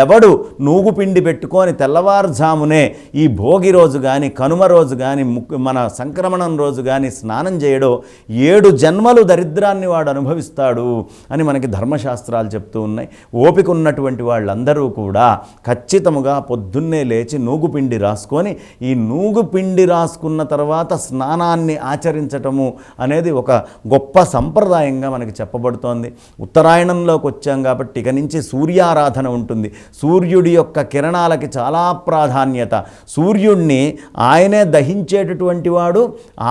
ఎవడు నూగు పిండి పెట్టుకొని తెల్లవారుజామునే ఈ భోగి రోజు కానీ కనుమ రోజు కానీ మన సంక్రమణం రోజు కానీ స్నానం చేయడో 7 జన్మలు దరిద్రాన్ని వాడు అనుభవిస్తాడు అని మనకి ధర్మశాస్త్రాలు చెప్తూ ఉన్నాయి. ఓపిక ఉన్నటువంటి వాళ్ళందరూ కూడా ఖచ్చితముగా పొద్దున్నే లేచి నూగుపిండి రాసుకొని ఈ నూగుపిండి రాసుకున్న తర్వాత స్నానాన్ని ఆచరించటము అనేది ఒక గొప్ప సంప్రదాయంగా మనకి చెప్పబడుతోంది. ఉత్తరాయణంలోకి వచ్చాం కాబట్టి ఇక నుంచి సూర్యారాధన ఉంటుంది. సూర్యుడి యొక్క కిరణాలకి చాలా ప్రాధాన్యత. సూర్యుడిని ఆయనే దహించేటటువంటి వాడు,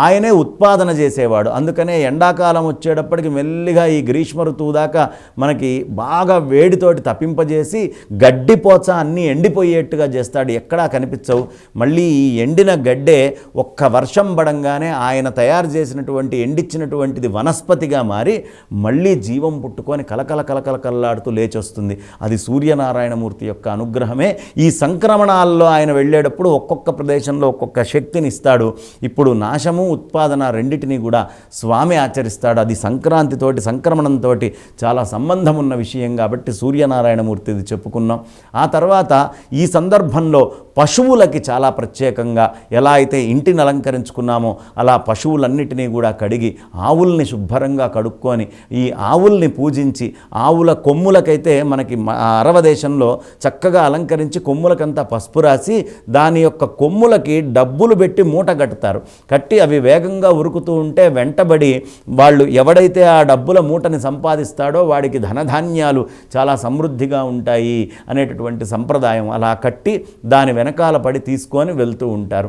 ఆయనే ఉత్పాదన చేసేవాడు. అందుకనే ఎండాకాలం వచ్చేటప్పటికి మెల్లిగా ఈ గ్రీష్మ ఋతువు దాకా మనకి బాగా వేడితోటి తప్పింపజేసి గడ్డిపోచ అన్నీ ఎండిపోయేట్టుగా చేస్తాడు, ఎక్కడా కనిపించవు. మళ్ళీ ఈ ఎండిన గడ్డే ఒక్క వర్షం పడంగానే ఆయన తయారు చేసినటువంటి ఎండిచ్చినటువంటిది వనస్పతిగా మారి మళ్ళీ జీవం పుట్టుకొని కలకల్లాడుతూ లేచొస్తుంది. అది సూర్యనారాయణమూర్తి యొక్క అనుగ్రహమే. ఈ సంక్రమణాల్లో ఆయన వెళ్ళేటప్పుడు ఒక్కొక్క ప్రదేశంలో ఒక్కొక్క శక్తిని ఇస్తాడు. ఇప్పుడు నాశము ఉత్పాదన రెండిటిని కూడా స్వామి ఆచరిస్తాడు. అది సంక్రాంతితోటి సంక్రమణంతో చాలా సంబంధం ఉన్న విషయం కాబట్టి సూర్యనారాయణమూర్తిది చెప్పుకున్నాం. ఆ తర్వాత ఈ సందర్భంలో పశువులకి చాలా ప్రత్యేకంగా ఎలా అయితే ఇంటిని అలంకరించుకున్నామో అలా పశువులన్నిటినీ కూడా కడిగి ఆవుల్ని శుభ్రంగా కడుక్కొని ఈ ఆవుల్ని పూజించి ఆవుల కొమ్ములకైతే మనకి అరవ దేశంలో చక్కగా అలంకరించి కొమ్ములకంతా పసుపు రాసి దాని యొక్క కొమ్ములకి డబ్బులు పెట్టి మూట కట్టుతారు. కట్టి అవి వేగంగా ఉరుకుతూ ఉంటే వెంటబడి వాళ్ళు ఎవడైతే ఆ డబ్బుల మూటని సంపాదిస్తాడో వాడికి ధనధాన్యాలు చాలా సమృద్ధిగా ఉంటాయి అనేటటువంటి సంప్రదాయం. అలా కట్టి దాని వెనకాల పడి తీసుకొని వెళ్తూ ఉంటారు.